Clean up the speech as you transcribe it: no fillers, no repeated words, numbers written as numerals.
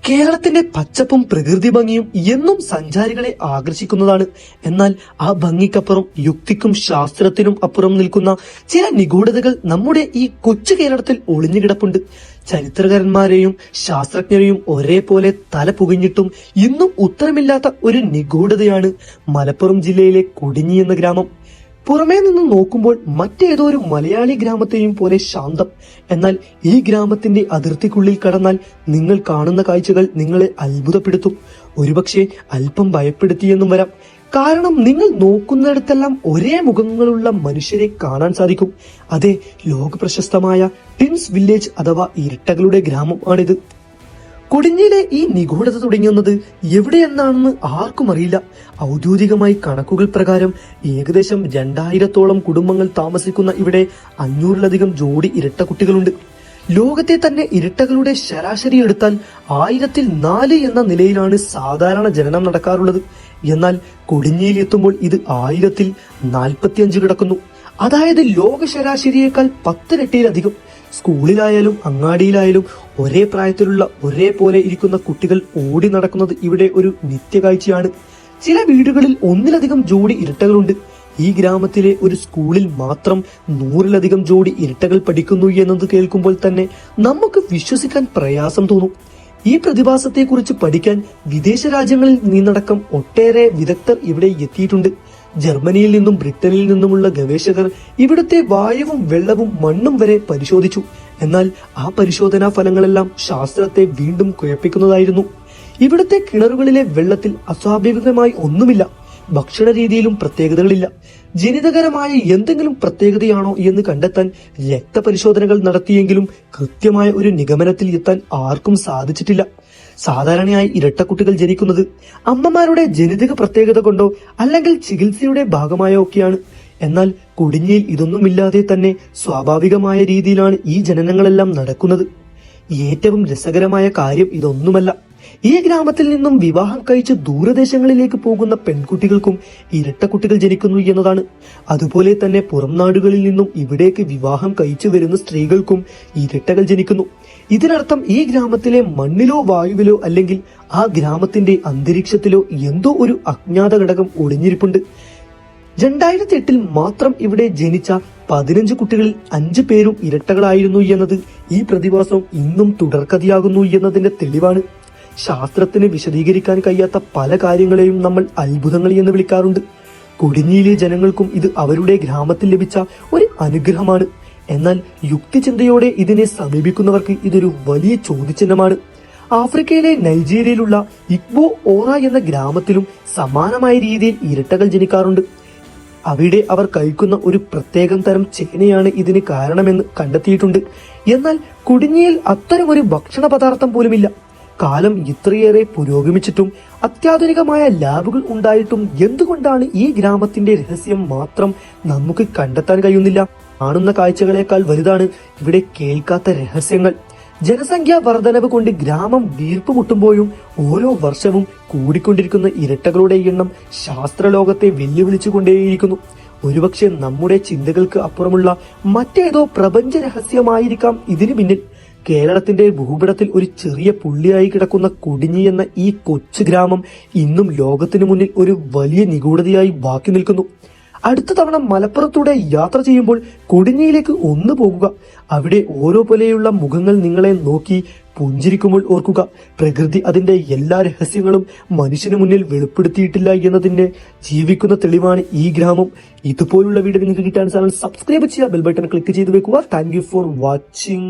കേരളത്തിന്റെ പച്ചപ്പും പ്രകൃതി ഭംഗിയും എന്നും സഞ്ചാരികളെ ആകർഷിക്കുന്നതാണ്. എന്നാൽ ആ ഭംഗിക്കപ്പുറം യുക്തിക്കും ശാസ്ത്രത്തിനും അപ്പുറം നിൽക്കുന്ന ചില നിഗൂഢതകൾ നമ്മുടെ ഈ കൊച്ചു കേരളത്തിൽ ഒളിഞ്ഞുകിടപ്പുണ്ട്. ചരിത്രകാരന്മാരെയും ശാസ്ത്രജ്ഞരെയും ഒരേപോലെ തല പുകഞ്ഞിട്ടും ഇന്നും ഉത്തരമില്ലാത്ത ഒരു നിഗൂഢതയാണ് മലപ്പുറം ജില്ലയിലെ കൊടിഞ്ഞി എന്ന ഗ്രാമം. പുറമേ നിന്ന് നോക്കുമ്പോൾ മറ്റേതോ ഒരു മലയാളി ഗ്രാമത്തെയും പോലെ ശാന്തം. എന്നാൽ ഈ ഗ്രാമത്തിന്റെ അതിർത്തിക്കുള്ളിൽ കടന്നാൽ നിങ്ങൾ കാണുന്ന കാഴ്ചകൾ നിങ്ങളെ അത്ഭുതപ്പെടുത്തും. ഒരുപക്ഷെ അല്പം ഭയപ്പെടുത്തിയെന്നും വരാം. കാരണം നിങ്ങൾ നോക്കുന്നിടത്തെല്ലാം ഒരേ മുഖങ്ങളുള്ള മനുഷ്യരെ കാണാൻ സാധിക്കും. അതെ, ലോക പ്രശസ്തമായ ടിൻസ് വില്ലേജ് അഥവാ ഇരട്ടകളുടെ ഗ്രാമം ആണിത്. കൊടിഞ്ഞിയിലെ ഈ നിഗൂഢത തുടങ്ങുന്നത് എവിടെയെന്നാണെന്ന് ആർക്കും അറിയില്ല. ഔദ്യോഗികമായി കണക്കുകൾ പ്രകാരം ഏകദേശം 2000-ഓളം കുടുംബങ്ങൾ താമസിക്കുന്ന ഇവിടെ 500-ലധികം ജോഡി ഇരട്ടക്കുട്ടികളുണ്ട്. ലോകത്തെ തന്നെ ഇരട്ടകളുടെ ശരാശരി എടുത്താൽ 1000-ൽ 4 എന്ന നിലയിലാണ് സാധാരണ ജനനം നടക്കാറുള്ളത്. എന്നാൽ കൊടിഞ്ഞിയിൽ എത്തുമ്പോൾ ഇത് 1000-ൽ 45 കിടക്കുന്നു. അതായത് ലോക ശരാശരിയേക്കാൾ 10 ഇരട്ടിയിലധികം. സ്കൂളിലായാലും അങ്ങാടിയിലായാലും ഒരേ പ്രായത്തിലുള്ള ഒരേപോലെ ഇരിക്കുന്ന കുട്ടികൾ ഓടി നടക്കുന്നത് ഇവിടെ ഒരു നിത്യകാഴ്ചയാണ്. ചില വീടുകളിൽ 1-ലധികം ജോഡി ഇരട്ടകളുണ്ട്. ഈ ഗ്രാമത്തിലെ ഒരു സ്കൂളിൽ മാത്രം 100-ലധികം ജോഡി ഇരട്ടകൾ പഠിക്കുന്നു എന്നത് കേൾക്കുമ്പോൾ തന്നെ നമുക്ക് വിശ്വസിക്കാൻ പ്രയാസം തോന്നും. ഈ പ്രതിഭാസത്തെക്കുറിച്ച് പഠിക്കാൻ വിദേശ രാജ്യങ്ങളിൽ നിന്നടക്കം ഒട്ടേറെ വിദഗ്ധർ ഇവിടെ എത്തിയിട്ടുണ്ട്. ജർമ്മനിയിൽ നിന്നും ബ്രിട്ടനിൽ നിന്നുമുള്ള ഗവേഷകർ ഇവിടുത്തെ വായുവും വെള്ളവും മണ്ണും വരെ പരിശോധിച്ചു. എന്നാൽ ആ പരിശോധനാ ഫലങ്ങളെല്ലാം ശാസ്ത്രത്തെ വീണ്ടും കുഴപ്പിക്കുന്നതായിരുന്നു. ഇവിടുത്തെ കിണറുകളിലെ വെള്ളത്തിൽ അസ്വാഭാവികമായി ഒന്നുമില്ല. ഭക്ഷണ രീതിയിലും പ്രത്യേകതകളില്ല. ജനിതകരമായ എന്തെങ്കിലും പ്രത്യേകതയാണോ എന്ന് കണ്ടെത്താൻ രക്തപരിശോധനകൾ നടത്തിയെങ്കിലും കൃത്യമായ ഒരു നിഗമനത്തിൽ എത്താൻ ആർക്കും സാധിച്ചിട്ടില്ല. സാധാരണയായി ഇരട്ടക്കുട്ടികൾ ജനിക്കുന്നത് അമ്മമാരുടെ ജനിതക പ്രത്യേകത കൊണ്ടോ അല്ലെങ്കിൽ ചികിത്സയുടെ ഭാഗമായോ ഒക്കെയാണ്. എന്നാൽ കൊടിഞ്ഞിയിൽ ഇതൊന്നുമില്ലാതെ തന്നെ സ്വാഭാവികമായ രീതിയിലാണ് ഈ ജനനങ്ങളെല്ലാം നടക്കുന്നത്. ഏറ്റവും രസകരമായ കാര്യം ഇതൊന്നുമല്ല. ഈ ഗ്രാമത്തിൽ നിന്നും വിവാഹം കഴിച്ച് ദൂരദേശങ്ങളിലേക്ക് പോകുന്ന പെൺകുട്ടികൾക്കും ഇരട്ടക്കുട്ടികൾ ജനിക്കുന്നു എന്നതാണ്. അതുപോലെ തന്നെ പുറം നാടുകളിൽ നിന്നും ഇവിടേക്ക് വിവാഹം കഴിച്ചു വരുന്ന സ്ത്രീകൾക്കും ഇരട്ടകൾ ജനിക്കുന്നു. ഇതിനർത്ഥം ഈ ഗ്രാമത്തിലെ മണ്ണിലോ വായുവിലോ അല്ലെങ്കിൽ ആ ഗ്രാമത്തിന്റെ അന്തരീക്ഷത്തിലോ എന്തോ ഒരു അജ്ഞാത ഘടകം ഒളിഞ്ഞിരിപ്പുണ്ട്. 2008-ൽ മാത്രം ഇവിടെ ജനിച്ച 15 കുട്ടികളിൽ 5 പേരും ഇരട്ടകളായിരുന്നു എന്നത് ഈ പ്രതിഭാസം ഇന്നും തുടർക്കഥയാകുന്നു എന്നതിന്റെ തെളിവാണ്. ശാസ്ത്രത്തിന് വിശദീകരിക്കാൻ കഴിയാത്ത പല കാര്യങ്ങളെയും നമ്മൾ അത്ഭുതങ്ങൾ എന്ന് വിളിക്കാറുണ്ട്. കൊടിഞ്ഞിയിലെ ജനങ്ങൾക്കും ഇത് അവരുടെ ഗ്രാമത്തിൽ ലഭിച്ച ഒരു അനുഗ്രഹമാണ്. എന്നാൽ യുക്തിചിന്തയോടെ ഇതിനെ സമീപിക്കുന്നവർക്ക് ഇതൊരു വലിയ ചോദ്യചിഹ്നമാണ്. ആഫ്രിക്കയിലെ നൈജീരിയയിലുള്ള ഇഗ്ബോ ഓറ എന്ന ഗ്രാമത്തിലും സമാനമായ രീതിയിൽ ഇരട്ടകൾ ജനിക്കാറുണ്ട്. അവിടെ അവർ കഴിക്കുന്ന ഒരു പ്രത്യേകം തരം ചേനയാണ് ഇതിന് കാരണമെന്ന് കണ്ടെത്തിയിട്ടുണ്ട്. എന്നാൽ കൊടിഞ്ഞിയിൽ അത്തരം ഒരു ഭക്ഷണ പദാർത്ഥം പോലുമില്ല. കാലം ഇത്രയേറെ പുരോഗമിച്ചിട്ടും അത്യാധുനികമായ ലാബുകൾ ഉണ്ടായിട്ടും എന്തുകൊണ്ടാണ് ഈ ഗ്രാമത്തിന്റെ രഹസ്യം മാത്രം നമുക്ക് കണ്ടെത്താൻ കഴിയുന്നില്ല? കാണുന്ന കാഴ്ചകളെക്കാൾ വലുതാണ് ഇവിടെ കേൾക്കാത്ത രഹസ്യങ്ങൾ. ജനസംഖ്യാ വർധനവ് കൊണ്ട് ഗ്രാമം വീർപ്പുമുട്ടുമ്പോഴും ഓരോ വർഷവും കൂടിക്കൊണ്ടിരിക്കുന്ന ഇരട്ടകളുടെ എണ്ണം ശാസ്ത്രലോകത്തെ വെല്ലുവിളിച്ചുകൊണ്ടേയിരിക്കുന്നു. ഒരുപക്ഷെ നമ്മുടെ ചിന്തകൾക്ക് അപ്പുറമുള്ള മറ്റേതോ പ്രപഞ്ച രഹസ്യമായിരിക്കാം ഇതിനു പിന്നിൽ. കേരളത്തിന്റെ ഭൂപടത്തിൽ ഒരു ചെറിയ പുള്ളിയായി കിടക്കുന്ന കൊടിഞ്ഞി എന്ന ഈ കൊച്ചു ഗ്രാമം ഇന്നും ലോകത്തിനു മുന്നിൽ ഒരു വലിയ നിഗൂഢതയായി ബാക്കി നിൽക്കുന്നു. അടുത്ത തവണ മലപ്പുറത്തൂടെ യാത്ര ചെയ്യുമ്പോൾ കൊടിഞ്ഞിയിലേക്ക് ഒന്ന് പോകുക. അവിടെ ഓരോ പോലെയുള്ള മുഖങ്ങൾ നിങ്ങളെ നോക്കി പുഞ്ചിരിക്കുമ്പോൾ ഓർക്കുക, പ്രകൃതി അതിന്റെ എല്ലാ രഹസ്യങ്ങളും മനുഷ്യന് മുന്നിൽ വെളിപ്പെടുത്തിയിട്ടില്ല എന്നതിന്റെ ജീവിക്കുന്ന തെളിവാണ് ഈ ഗ്രാമം. ഇതുപോലുള്ള വീഡിയോ നിങ്ങൾക്ക് കിട്ടാൻ ചാനൽ സബ്സ്ക്രൈബ് ചെയ്യുക, ബെൽ ബട്ടൺ ക്ലിക്ക് ചെയ്ത് വെക്കുക. Thank you for watching.